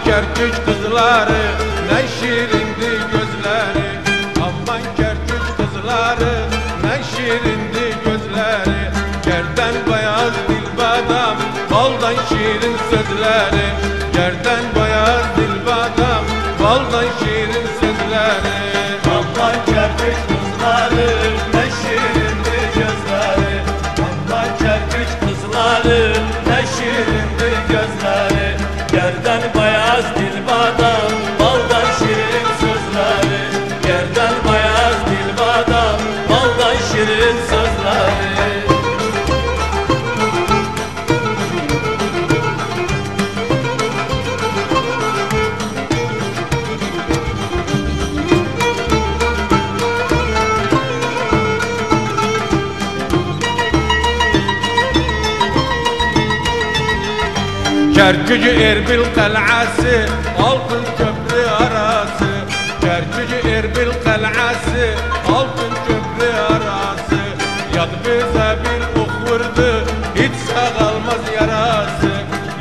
Kerkük kızları ne şirindi gözleri, aman Kerkük kızları ne şirindi gözleri. Gerden beyaz dilbadam, baldan şirin sözleri. Gerden beyaz dilbadam, baldan şirin sözleri. Aman Kerkük kızları ne şirindi gözleri, aman Kerkük kızları ne şirindi gözleri. Gerden beyaz dilbadam, baldan şirin sözleri. Gerden beyaz dilbadam, baldan şirin sözleri. Kerkük Erbil kalası, altın köprü arası. Kerkük Erbil kalası, altın köprü arası. Yad bize bir ok vurdu, hiç sağalmaz yarası.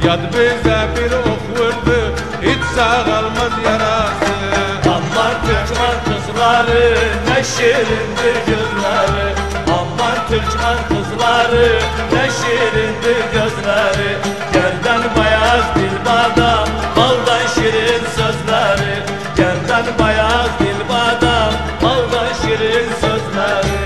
Yad bize bir ok vurdu, hiç sağalmaz yarası. Aman Türkmen kızları ne şirindir gözleri, aman Türkmen kızları ne şirindir gözleri. Gerden beyaz dilbadam, baldan şirin sözleri. Gerden beyaz dilbadam, baldan şirin sözleri.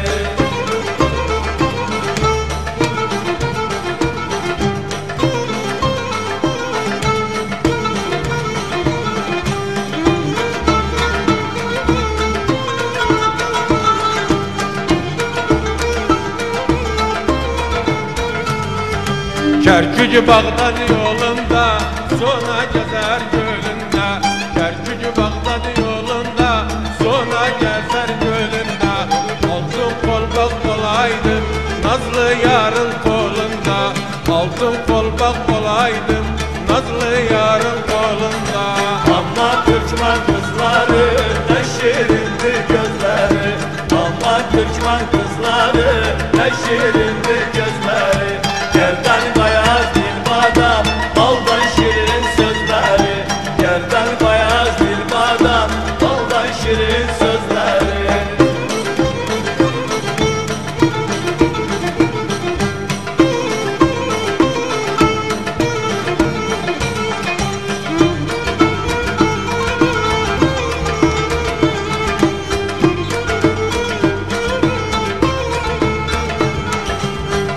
Kerkük Bağdat yolunda, sona gezer gölünde. Kerkük Bağdat yolunda, sona gezer gölünde. Altın kolbak olaydım, nazlı yarın kolunda. Altın kolbak olaydım, nazlı yarın kolunda. Ama Türkmen kızları ne şirindir gözleri, ama Türkmen kızları ne şirindir gözleri. Gerden beyaz dilbadam, baldan şirin sözleri. Gerden beyaz dilbadam, baldan şirin sözleri.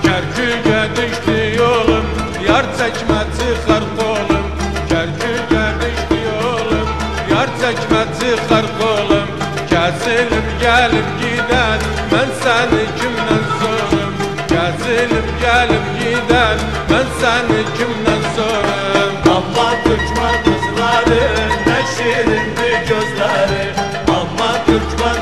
Kerkük'e düştü yolum, yar çekme çıkar kolum. Kerkük'e düştü yolum, yar çekme çıkar kolum. Kesilip gelip giden, ben seni kimden sorum. Kesilip gelip giden, ben seni kimden sorum. Ama Türkmen kızları ne şirindir gözleri, ama Türkmen